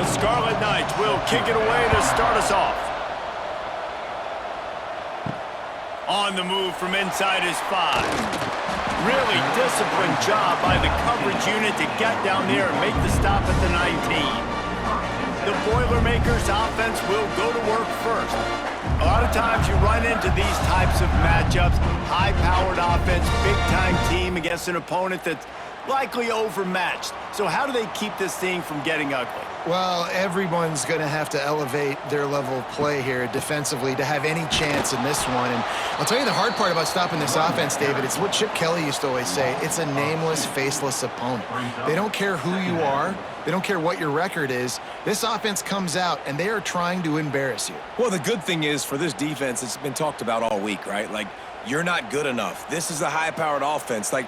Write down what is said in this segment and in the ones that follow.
The Scarlet Knights will kick it away to start us off. On the move from inside his 5. Really disciplined job by the coverage unit to get down there and make the stop at the 19. The Boilermakers offense will go to work first. A lot of times you run into these types of matchups, high-powered offense, big-time team against an opponent that's likely overmatched. So how do they keep this thing from getting ugly? Well, everyone's going to have to elevate their level of play here defensively to have any chance in this one. And I'll tell you the hard part about stopping this offense, David, it's what Chip Kelly used to always say. It's a nameless, faceless opponent. They don't care who you are. They don't care what your record is. This offense comes out, and they are trying to embarrass you. Well, the good thing is for this defense, it's been talked about all week, right? Like, you're not good enough. This is a high-powered offense. Like,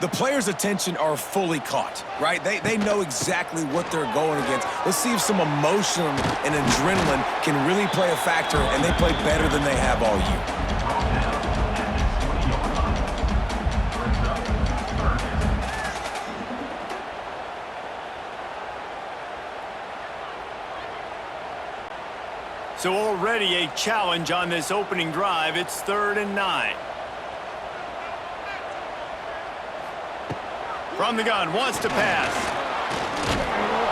the players' attention are fully caught, right? They know exactly what they're going against. Let's see if some emotion and adrenaline can really play a factor, and they play better than they have all year. So already a challenge on this opening drive. It's 3rd and 9. From the gun, wants to pass.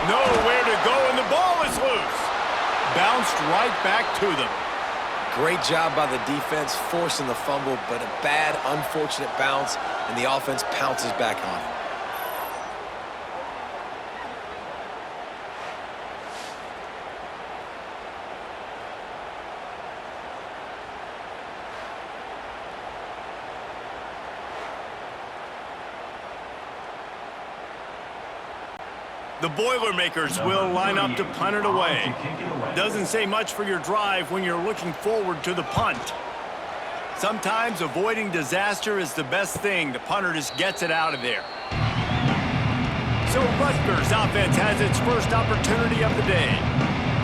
Nowhere to go, and the ball is loose. Bounced right back to them. Great job by the defense forcing the fumble, but a bad, unfortunate bounce, and the offense pounces back on it. The Boilermakers will line up to punt it away. Doesn't say much for your drive when you're looking forward to the punt. Sometimes avoiding disaster is the best thing. The punter just gets it out of there. So Rutgers offense has its first opportunity of the day.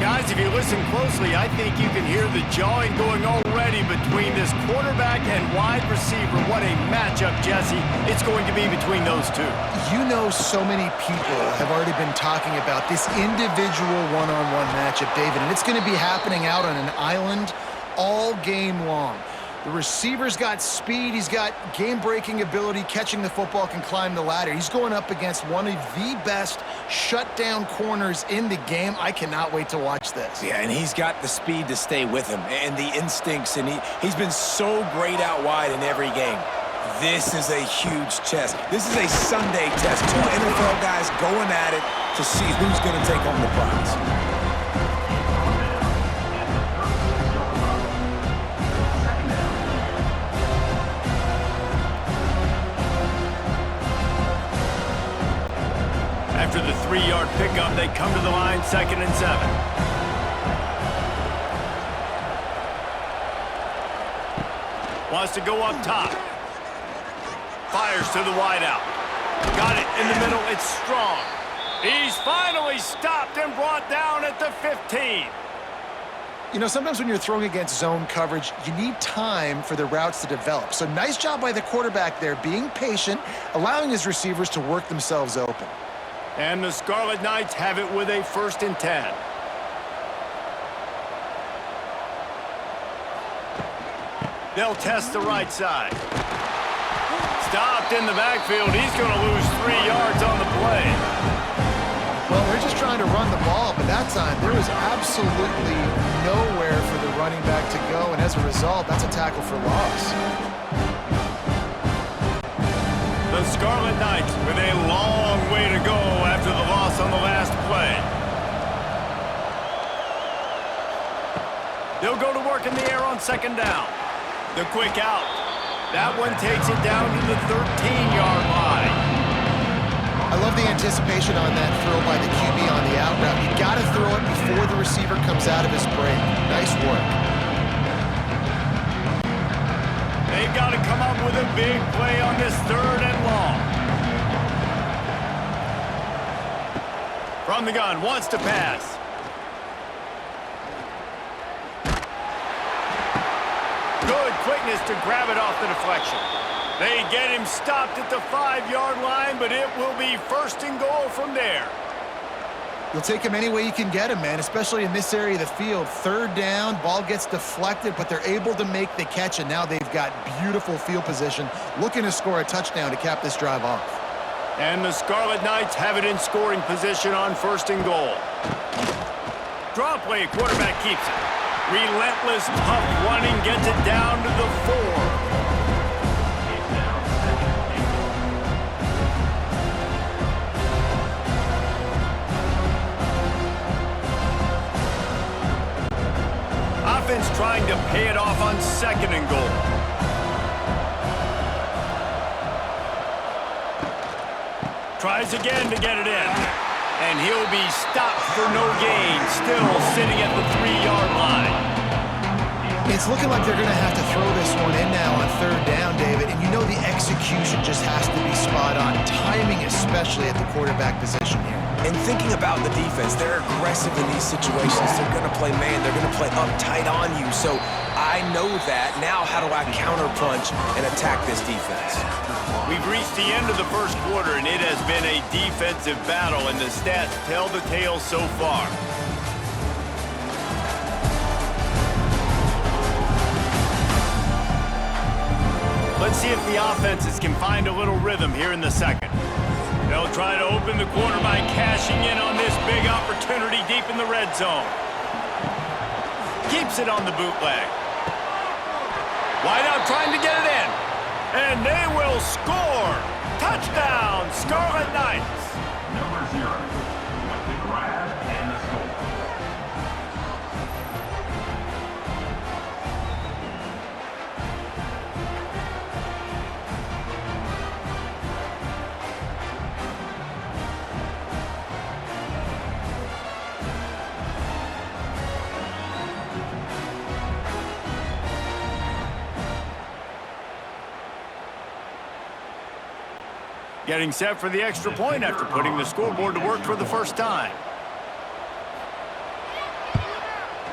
Guys, if you listen closely, I think you can hear the jawing going already between this quarterback and wide receiver. What a matchup, Jesse, it's going to be between those two. You know, so many people have already been talking about this individual one-on-one matchup, David, and it's going to be happening out on an island all game long. The receiver's got speed, he's got game-breaking ability, catching the football, can climb the ladder. He's going up against one of the best shutdown corners in the game. I cannot wait to watch this. Yeah, and he's got the speed to stay with him and the instincts, and he's been so great out wide in every game. This is a huge test. This is a Sunday test. Two NFL guys going at it to see who's going to take home the prize. After the 3-yard pickup, they come to the line, 2nd and 7. Wants to go up top. Fires to the wideout. Got it in the middle. It's Strong. He's finally stopped and brought down at the 15. You know, sometimes when you're throwing against zone coverage, you need time for the routes to develop. So nice job by the quarterback there, being patient, allowing his receivers to work themselves open. And the Scarlet Knights have it with a 1st and 10. They'll test the right side. Stopped in the backfield. He's going to lose 3 yards on the play. Well, they're just trying to run the ball, but that time there was absolutely nowhere for the running back to go, and as a result, that's a tackle for loss. The Scarlet Knights with a long way to go after the loss on the last play. They'll go to work in the air on 2nd down. The quick out. That one takes it down to the 13-yard line. I love the anticipation on that throw by the QB on the out route. You got to throw it before the receiver comes out of his break. Nice work. They've got to come up with a big play on this 3rd and long. From the gun, wants to pass. Good quickness to grab it off the deflection. They get him stopped at the 5-yard line, but it will be 1st and goal from there. You'll take him any way you can get him, man, especially in this area of the field. Third down, ball gets deflected, but they're able to make the catch, and now they've got beautiful field position, looking to score a touchdown to cap this drive off. And the Scarlet Knights have it in scoring position on 1st and goal. Draw play, quarterback keeps it. Relentless, tough running gets it down to the 4. Offense trying to pay it off on 2nd and goal. Tries again to get it in. And he'll be stopped for no gain, still sitting at the 3-yard line. It's looking like they're going to have to throw this one in now on 3rd down, David. And you know the execution just has to be spot on. Timing, especially at the quarterback position here. And thinking about the defense, they're aggressive in these situations. They're going to play man. They're going to play up tight on you. So I know that. Now how do I counterpunch and attack this defense? We've reached the end of the 1st quarter, and it has been a defensive battle, and the stats tell the tale so far. Let's see if the offenses can find a little rhythm here in the 2nd. They'll try to open the quarter by cashing in on this big opportunity deep in the red zone. Keeps it on the bootleg. Wide out trying to get it in. And they will score. Touchdown, Scarlet Knights. Number 0 with the grab and the score. Getting set for the extra point after putting the scoreboard to work for the first time.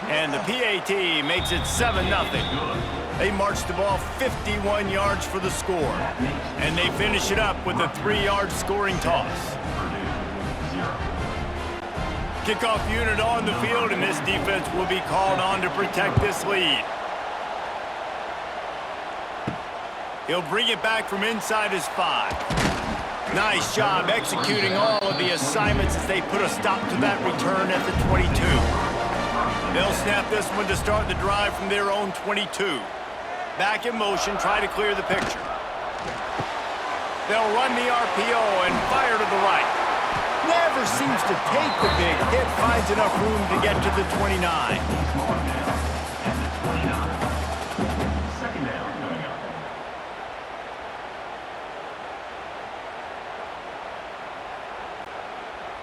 And the PAT makes it 7-0. They march the ball 51 yards for the score. And they finish it up with a 3-yard scoring toss. Kickoff unit on the field, and this defense will be called on to protect this lead. He'll bring it back from inside his 5. Nice job executing all of the assignments as they put a stop to that return at the 22. They'll snap this one to start the drive from their own 22. Back in motion, try to clear the picture. They'll run the RPO and fire to the right. Never seems to take the big hit, finds enough room to get to the 29.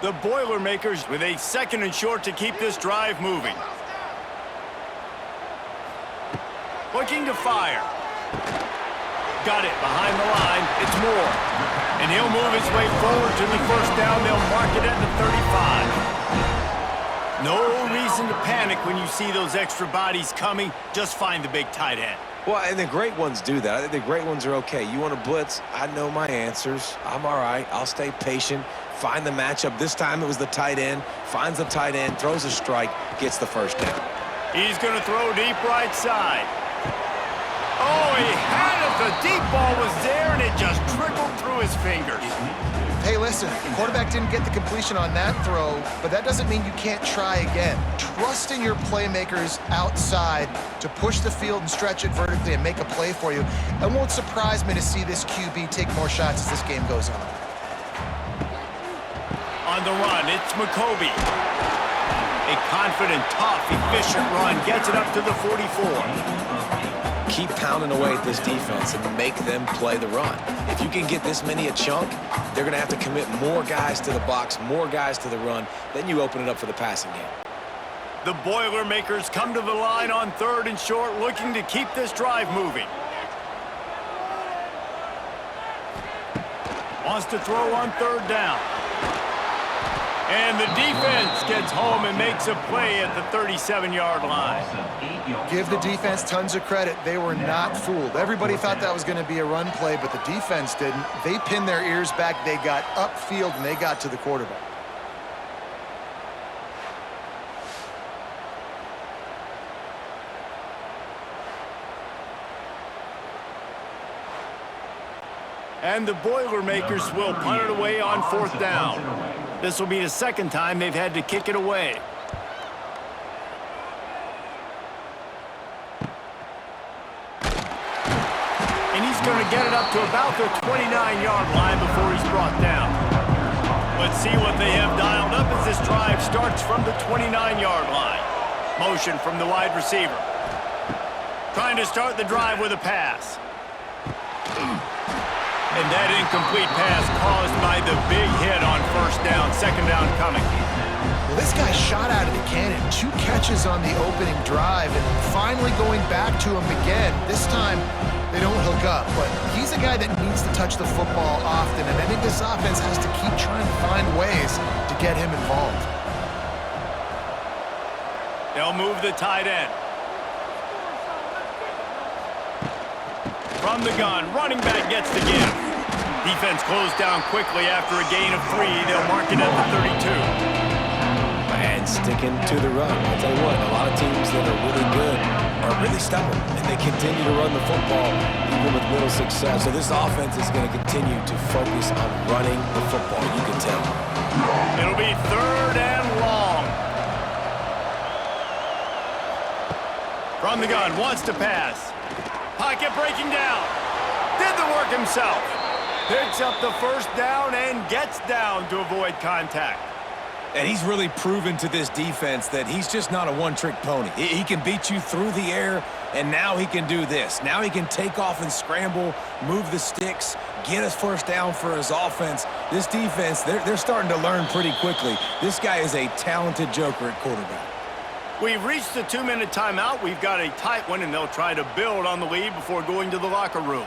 The Boilermakers with a 2nd and short to keep this drive moving. Looking to fire. Got it behind the line. It's Moore. And he'll move his way forward to the 1st down. They'll mark it at the 35. No reason to panic when you see those extra bodies coming. Just find the big tight end. Well, and the great ones do that. I think the great ones are okay. You want to blitz? I know my answers. I'm all right. I'll stay patient. Find the matchup. This time it was the tight end. Finds the tight end, throws a strike, gets the 1st down. He's going to throw deep right side. Oh, he had it. The deep ball was there, and it just trickled through his fingers. Hey, listen, the quarterback didn't get the completion on that throw, but that doesn't mean you can't try again. Trust in your playmakers outside to push the field and stretch it vertically and make a play for you. It won't surprise me to see this QB take more shots as this game goes on. On the run, it's McCoby. A confident, tough, efficient run gets it up to the 44. Keep pounding away at this defense and make them play the run. If you can get this many a chunk, they're going to have to commit more guys to the box, more guys to the run. Then you open it up for the passing game. The Boilermakers come to the line on 3rd and short, looking to keep this drive moving. Wants to throw on 3rd down. And the defense gets home and makes a play at the 37-yard line. Give the defense tons of credit. They were not fooled. Everybody thought that was going to be a run play, but the defense didn't. They pinned their ears back. They got upfield, and they got to the quarterback. And the Boilermakers will punt it away on 4th down. This will be the second time they've had to kick it away. And he's going to get it up to about the 29-yard line before he's brought down. Let's see what they have dialed up as this drive starts from the 29-yard line. Motion from the wide receiver. Trying to start the drive with a pass. And that incomplete pass caused by the big hit on 1st down, 2nd down coming. Well, this guy shot out of the cannon. 2 catches on the opening drive, and finally going back to him again. This time, they don't hook up, but he's a guy that needs to touch the football often, and I think this offense has to keep trying to find ways to get him involved. They'll move the tight end. From the gun, running back gets the give. Defense closed down quickly after a gain of 3. They'll mark it at the 32. And sticking to the run. I'll tell you what, a lot of teams that are really good are really stubborn, and they continue to run the football even with little success. So this offense is going to continue to focus on running the football, you can tell. It'll be 3rd and long. From the gun, wants to pass. Pocket breaking down. Did the work himself. Picks up the 1st down and gets down to avoid contact. And he's really proven to this defense that he's just not a one-trick pony. He can beat you through the air, and now he can do this. Now he can take off and scramble, move the sticks, get us 1st down for his offense. This defense, they're starting to learn pretty quickly. This guy is a talented joker at quarterback. We've reached the 2-minute timeout. We've got a tight one, and they'll try to build on the lead before going to the locker room.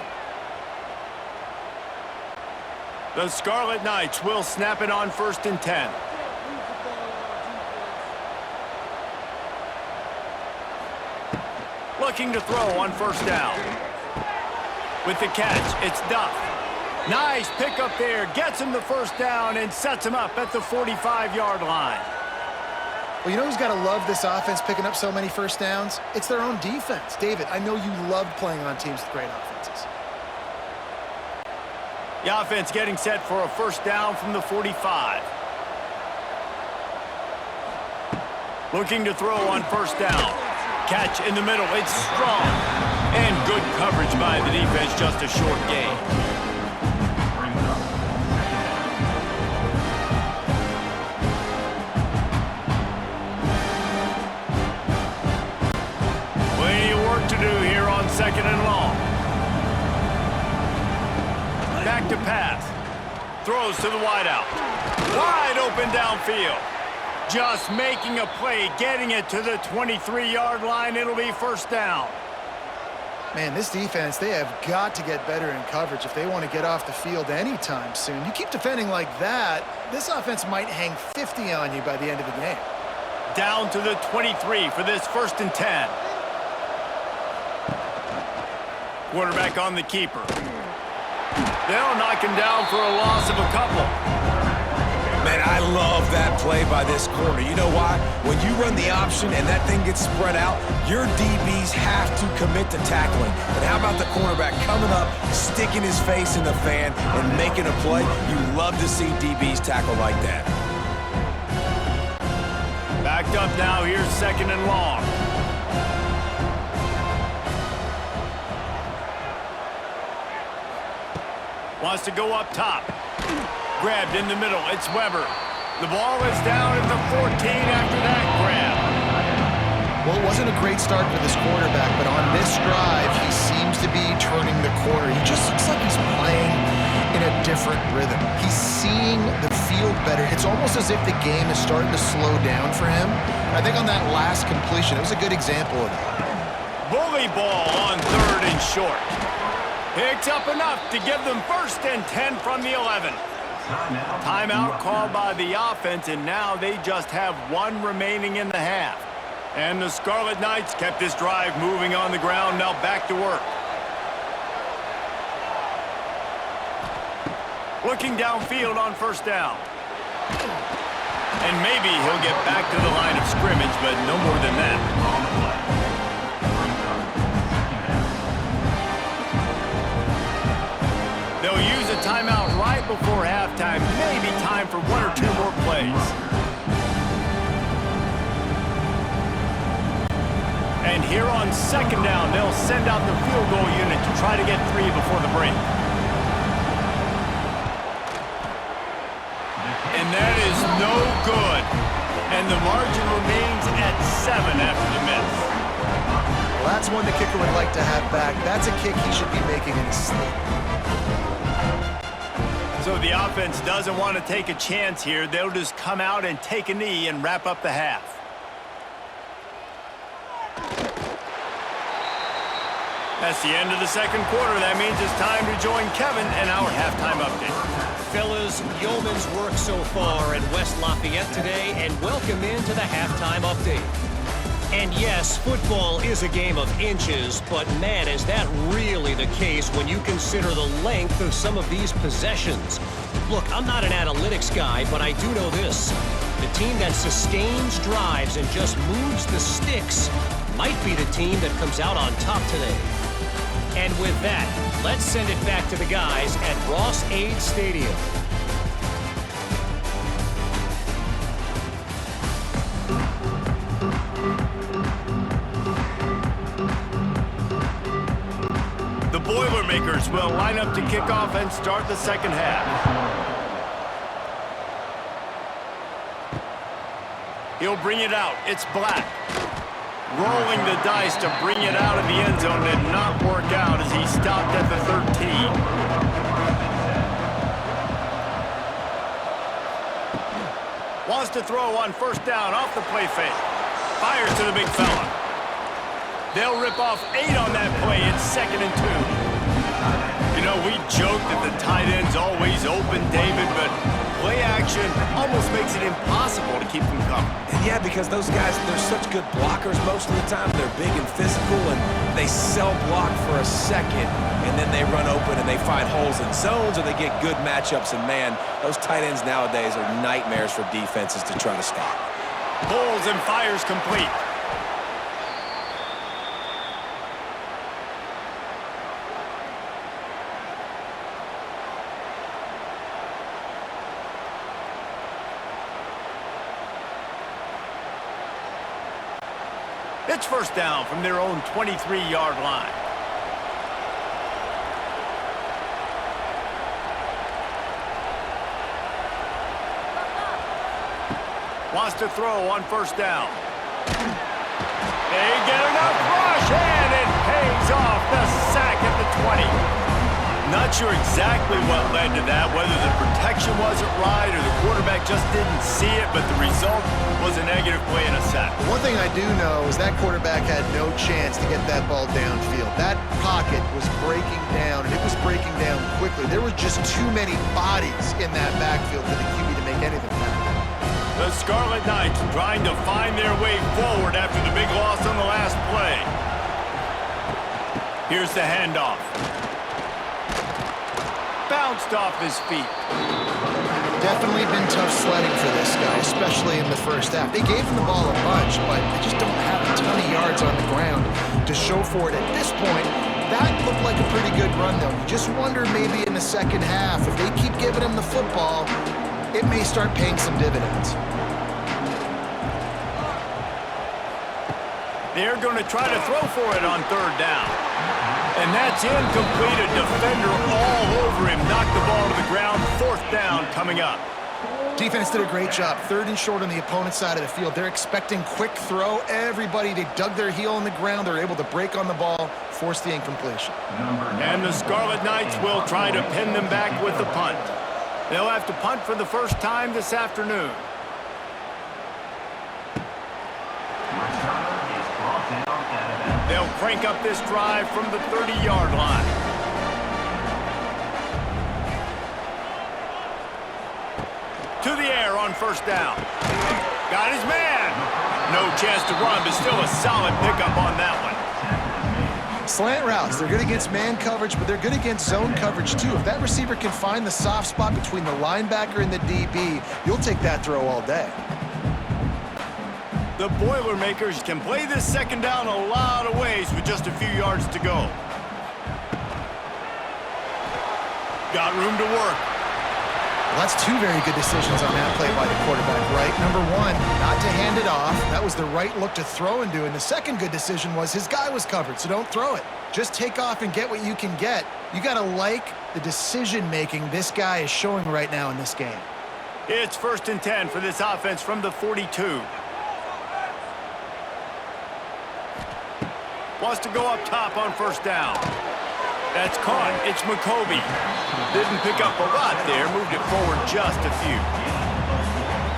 The Scarlet Knights will snap it on 1st and 10. Looking to throw on 1st down. With the catch, it's Duff. Nice pickup there. Gets him the 1st down and sets him up at the 45-yard line. Well, you know who's got to love this offense picking up so many 1st downs? It's their own defense. David, I know you loved playing on teams with great offenses. The offense getting set for a 1st down from the 45. Looking to throw on 1st down. Catch in the middle. It's strong. And good coverage by the defense. Just a short gain. Plenty of work to do here on 2nd and long. Back to pass. Throws to the wideout. Wide open downfield. Just making a play, getting it to the 23-yard line. It'll be 1st down. Man, this defense, they have got to get better in coverage if they want to get off the field anytime soon. You keep defending like that, this offense might hang 50 on you by the end of the game. Down to the 23 for this 1st and 10. Quarterback on the keeper. They'll knock him down for a loss of a couple. Man, I love that play by this corner. You know why? When you run the option and that thing gets spread out, your DBs have to commit to tackling. And how about the cornerback coming up, sticking his face in the fan, and making a play? You love to see DBs tackle like that. Backed up now. Here's 2nd and long. Wants to go up top. Grabbed in the middle. It's Weber. The ball is down at the 14 after that grab. Well, it wasn't a great start for this quarterback, but on this drive, he seems to be turning the corner. He just looks like he's playing in a different rhythm. He's seeing the field better. It's almost as if the game is starting to slow down for him. I think on that last completion, it was a good example of that. Bully ball on 3rd and short. Picks up enough to give them 1st and 10 from the 11. Timeout called by the offense, and now they just have 1 remaining in the half. And the Scarlet Knights kept this drive moving on the ground. Now back to work. Looking downfield on 1st down. And maybe he'll get back to the line of scrimmage, but no more than that. They'll use a time for one or two more plays. And here on second down, they'll send out the field goal unit to try to get 3 before the break. And that is no good. And the margin remains at 7 after the miss. Well, that's one the kicker would like to have back. That's a kick he should be making in his sleep. So the offense doesn't want to take a chance here. They'll just come out and take a knee and wrap up the half. That's the end of the second quarter. That means it's time to join Kevin in our halftime update. Fellas, yeoman's work so far in West Lafayette today, and welcome into the halftime update. And yes, football is a game of inches, but man, is that really the case when you consider the length of some of these possessions. Look, I'm not an analytics guy, but I do know this. The team that sustains drives and just moves the sticks might be the team that comes out on top today. And with that, let's send it back to the guys at Ross-Ade Stadium. The Boilermakers will line up to kick off and start the second half. He'll bring it out. It's Black. Rolling the dice to bring it out of the end zone did not work out as he stopped at the 13. Wants to throw on first down off the play fake. Fires to the big fella. They'll rip off 8 on that play. It's 2nd and 2. You know, we joke that the tight end's always open, David, but play action almost makes it impossible to keep them coming. Yeah, because those guys, they're such good blockers most of the time. They're big and physical, and they sell block for a second, and then they run open and they find holes in zones, or they get good matchups. And man, those tight ends nowadays are nightmares for defenses to try to stop. Pulls and fires complete. It's first down from their own 23-yard line. Wants to throw on first down. They get enough rush, and it pays off the sack at the 20. Not sure exactly what led to that, whether the protection wasn't right or the quarterback just didn't see it, but the result was a negative play and a sack. One thing I do know is that quarterback had no chance to get that ball downfield. That pocket was breaking down, and it was breaking down quickly. There were just too many bodies in that backfield for the QB to make anything happen. The Scarlet Knights trying to find their way forward after the big loss on the last play. Here's the handoff. Bounced off his feet. Definitely been tough sledding for this guy, especially in the first half. They gave him the ball a bunch, but they just don't have a ton of yards on the ground to show for it at this point. That looked like a pretty good run, though. You just wonder maybe in the second half, if they keep giving him the football, it may start paying some dividends. They're going to try to throw for it on third down. And that's incomplete. A defender all over him. Knocked the ball to the ground. Fourth down coming up. Defense did a great job. 3rd and short on the opponent's side of the field. They're expecting quick throw. Everybody, they dug their heel in the ground. They're able to break on the ball, force the incompletion. And the Scarlet Knights will try to pin them back with the punt. They'll have to punt for the first time this afternoon. They'll crank up this drive from the 30-yard line. To the air on first down. Got his man. No chance to run, but still a solid pickup on that one. Slant routes, they're good against man coverage, but they're good against zone coverage too. If that receiver can find the soft spot between the linebacker and the DB, you'll take that throw all day. The Boilermakers can play this second down a lot of ways with just a few yards to go. Got room to work. Well, that's two very good decisions on that play by the quarterback, right? Number one, not to hand it off. That was the right look to throw into. And the second good decision was his guy was covered, so don't throw it. Just take off and get what you can get. You got to like the decision-making this guy is showing right now in this game. It's 1st and 10 for this offense from the 42. Wants to go up top on 1st down. That's caught. It's McCoby. Didn't pick up a lot there. Moved it forward just a few.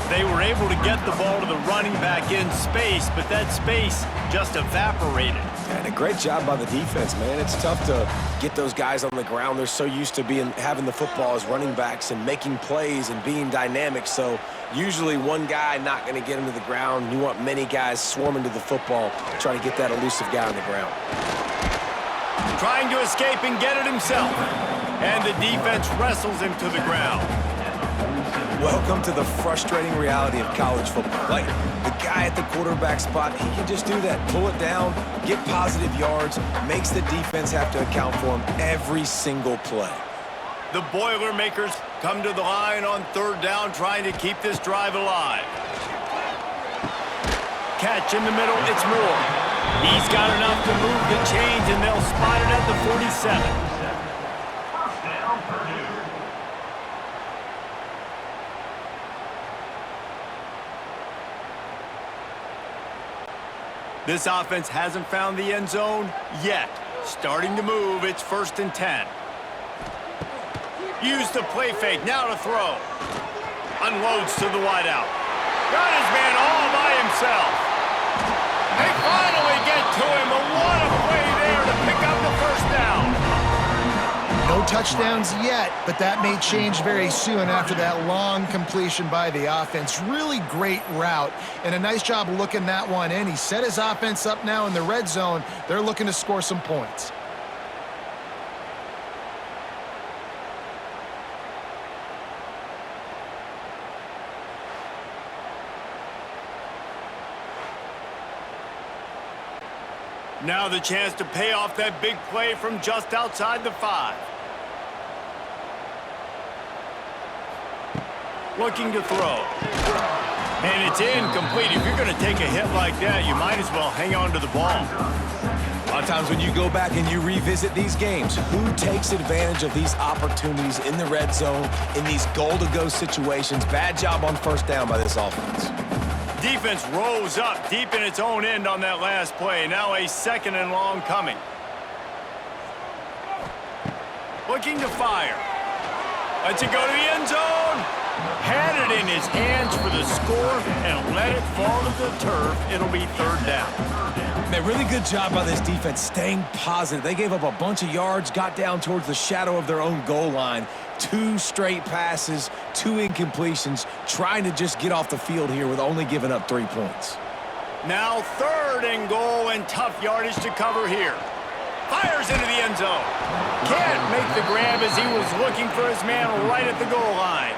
They were able to get the ball to the running back in space, but that space just evaporated. And a great job by the defense, man. It's tough to get those guys on the ground. They're so used to having the football as running backs and making plays and being dynamic. So usually one guy not going to get him to the ground. You want many guys swarming to the football, try to get that elusive guy on the ground. Trying to escape and get it himself. And the defense wrestles him to the ground. Welcome to the frustrating reality of college football. Like, the guy at the quarterback spot, he can just do that. Pull it down, get positive yards, makes the defense have to account for him every single play. The Boilermakers come to the line on 3rd down, trying to keep this drive alive. Catch in the middle, it's Moore. He's got enough to move the chains, and they'll spot it at the 47. First down, Purdue. This offense hasn't found the end zone yet. Starting to move, it's 1st and 10. Use the play fake, now to throw. Unloads to the wideout. Got his man all by himself. They finally get to him, but what a play there to pick up the 1st down. No touchdowns yet, but that may change very soon after that long completion by the offense. Really great route, and a nice job looking that one in. He set his offense up now in the red zone. They're looking to score some points. Now the chance to pay off that big play from just outside the 5. Looking to throw. And it's incomplete. If you're going to take a hit like that, you might as well hang on to the ball. A lot of times when you go back and you revisit these games, who takes advantage of these opportunities in the red zone, in these goal-to-go situations? Bad job on 1st down by this offense. Defense rose up deep in its own end on that last play. Now a 2nd and long coming. Looking to fire. Lets it go to the end zone. Had it in his hands for the score and let it fall to the turf. It'll be 3rd down. Man, really good job by this defense staying positive. They gave up a bunch of yards, got down towards the shadow of their own goal line. 2 straight passes, 2 incompletions, trying to just get off the field here with only giving up 3 points. Now 3rd and goal, and tough yardage to cover here. Fires into the end zone. Can't make the grab as he was looking for his man right at the goal line.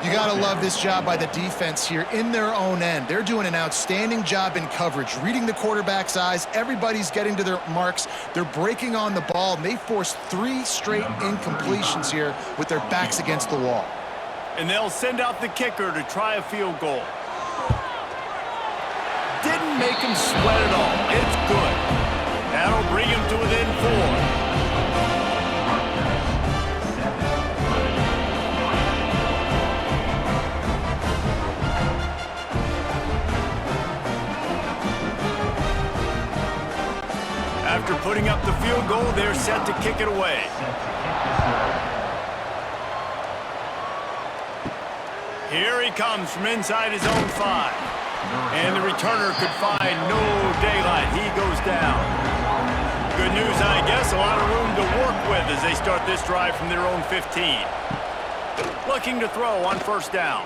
You got to love this job by the defense here in their own end. They're doing an outstanding job in coverage, reading the quarterback's eyes. Everybody's getting to their marks. They're breaking on the ball, and they forced 3 straight incompletions here with their backs against the wall. And they'll send out the kicker to try a field goal. Didn't make him sweat at all. It's good. That'll bring him to within 4. After putting up the field goal, they're set to kick it away. Here he comes from inside his own 5. And the returner could find no daylight. He goes down. Good news, I guess. A lot of room to work with as they start this drive from their own 15. Looking to throw on 1st down.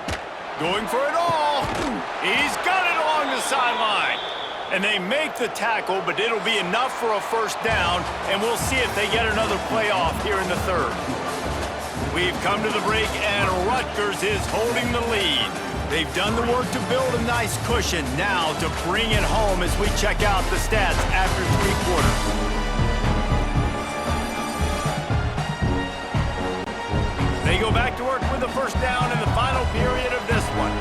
Going for it all. He's got it along the sideline. And they make the tackle, but it'll be enough for a 1st down, and we'll see if they get another playoff here in the 3rd. We've come to the break, and Rutgers is holding the lead. They've done the work to build a nice cushion. Now to bring it home as we check out the stats after 3 quarters. They go back to work with the first down in the final period of this one.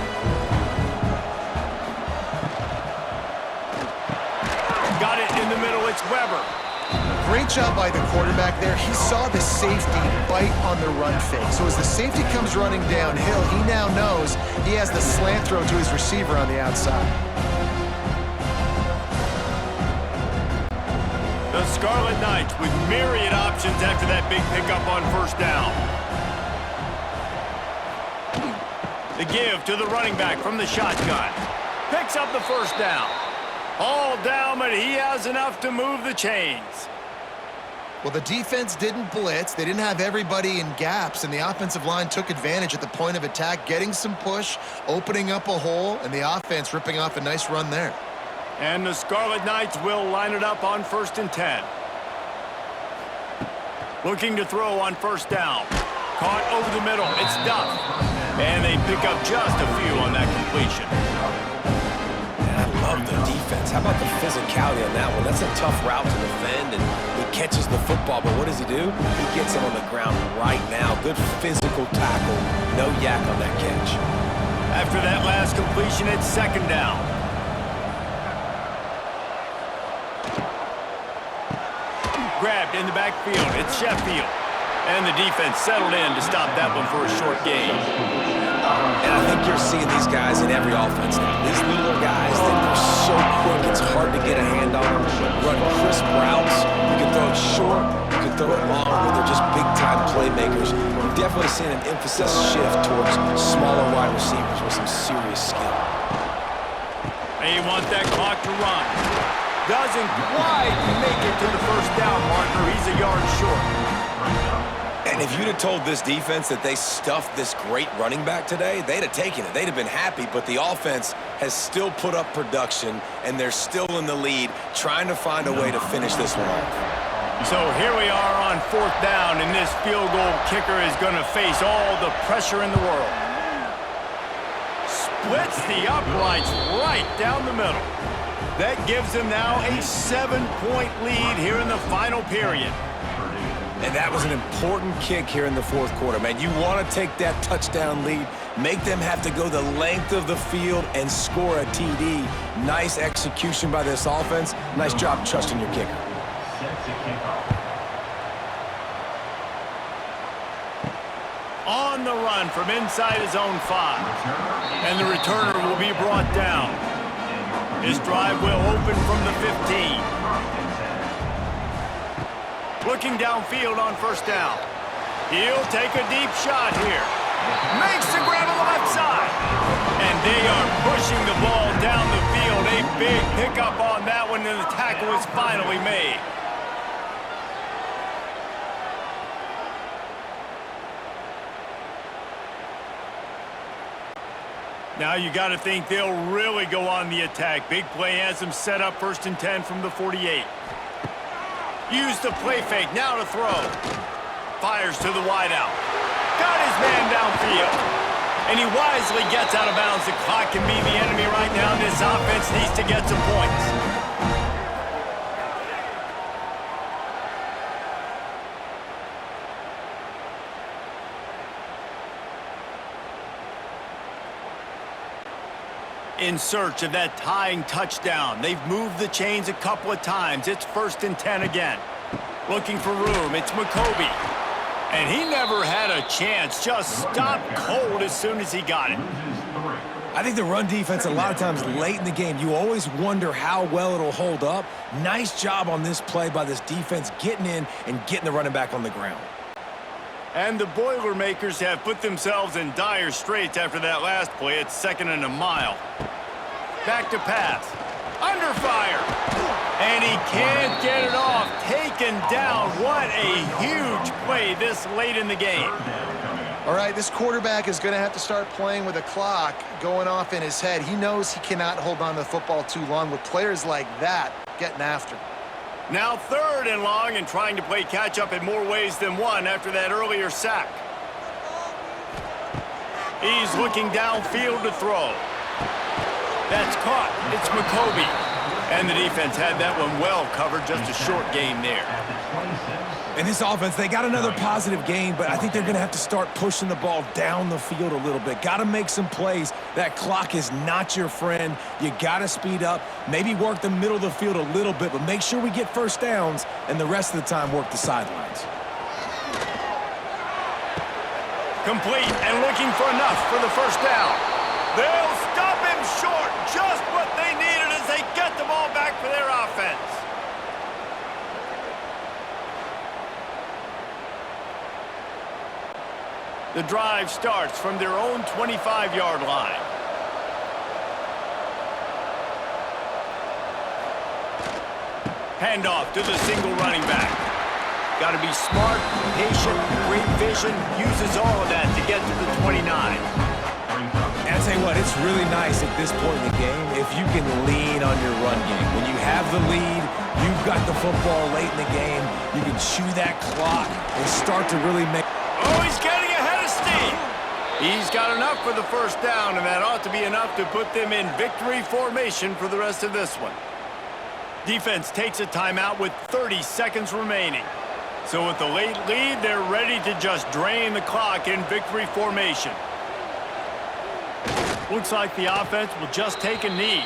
Got it in the middle. It's Weber. Great job by the quarterback there. He saw the safety bite on the run fake. So as the safety comes running downhill, he now knows he has the slant throw to his receiver on the outside. The Scarlet Knights with myriad options after that big pickup on first down. The give to the running back from the shotgun. Picks up the first down. All down, but he has enough to move the chains. Well, the defense didn't blitz. They didn't have everybody in gaps, and the offensive line took advantage at the point of attack, getting some push, opening up a hole, and the offense ripping off a nice run there. And the Scarlet Knights will line it up on 1st and 10. Looking to throw on first down. Caught over the middle. It's Duff. And they pick up just a few on that completion. I love the defense. How about the physicality on that one? That's a tough route to defend, and he catches the football, but what does he do? He gets him on the ground right now. Good physical tackle. No yak on that catch. After that last completion, it's 2nd down. Grabbed in the backfield. It's Sheffield. And the defense settled in to stop that one for a short gain. And I think you're seeing these guys in every offense now. These little guys, they're so quick, it's hard to get a hand on them. Run crisp routes. You can throw it short, you can throw it long, but they're just big-time playmakers. You've definitely seen an emphasis shift towards smaller wide receivers with some serious skill. They want that clock to run. Doesn't quite make it to the first down marker. He's a yard short. And if you'd have told this defense that they stuffed this great running back today, they'd have taken it. They'd have been happy, but the offense has still put up production, and they're still in the lead, trying to find a way to finish this one off. So here we are on 4th down, and this field goal kicker is going to face all the pressure in the world. Splits the uprights right down the middle. That gives him now a 7-point lead here in the final period. And that was an important kick here in the 4th quarter, man. You want to take that touchdown lead, make them have to go the length of the field and score a TD. Nice execution by this offense. Nice job trusting your kicker. On the run from inside his own 5. And the returner will be brought down. His drive will open from the 15. Looking downfield on first down. He'll take a deep shot here. Makes the grab on the left side. And they are pushing the ball down the field. A big pickup on that one, and the tackle is finally made. Now you got to think they'll really go on the attack. Big play has them set up 1st and 10 from the 48. Use the play fake, now to throw. Fires to the wideout. Got his man downfield. And he wisely gets out of bounds. The clock can be the enemy right now. This offense needs to get some points. In search of that tying touchdown. They've moved the chains a couple of times. It's 1st and 10 again. Looking for room. It's McCoby. And he never had a chance. Just stopped cold as soon as he got it. I think the run defense, a lot of times late in the game, you always wonder how well it'll hold up. Nice job on this play by this defense, getting in and getting the running back on the ground. And the Boilermakers have put themselves in dire straits after that last play. It's 2nd and a mile. Back to pass. Under fire. And he can't get it off. Taken down. What a huge play this late in the game. All right, this quarterback is going to have to start playing with a clock going off in his head. He knows he cannot hold on to the football too long with players like that getting after him. Now 3rd and long, and trying to play catch-up in more ways than one after that earlier sack. He's looking downfield to throw. That's caught. It's McCoby. And the defense had that one well covered, just a short game there. And this offense, they got another positive game, but I think they're going to have to start pushing the ball down the field a little bit. Got to make some plays. That clock is not your friend. You got to speed up, maybe work the middle of the field a little bit, but make sure we get first downs, and the rest of the time work the sidelines. Complete and looking for enough for the first down. They'll stop him short. Just what they needed as they get the ball back for their offense. The drive starts from their own 25-yard line. Handoff to the single running back. Got to be smart, patient, great vision, uses all of that to get to the 29. And I'll tell you what, it's really nice at this point in the game if you can lean on your run game. When you have the lead, you've got the football late in the game, you can chew that clock and start to really make... Oh, he's getting ahead of steam. He's got enough for the first down, and that ought to be enough to put them in victory formation for the rest of this one. Defense takes a timeout with 30 seconds remaining. So with the late lead, they're ready to just drain the clock in victory formation. Looks like the offense will just take a knee.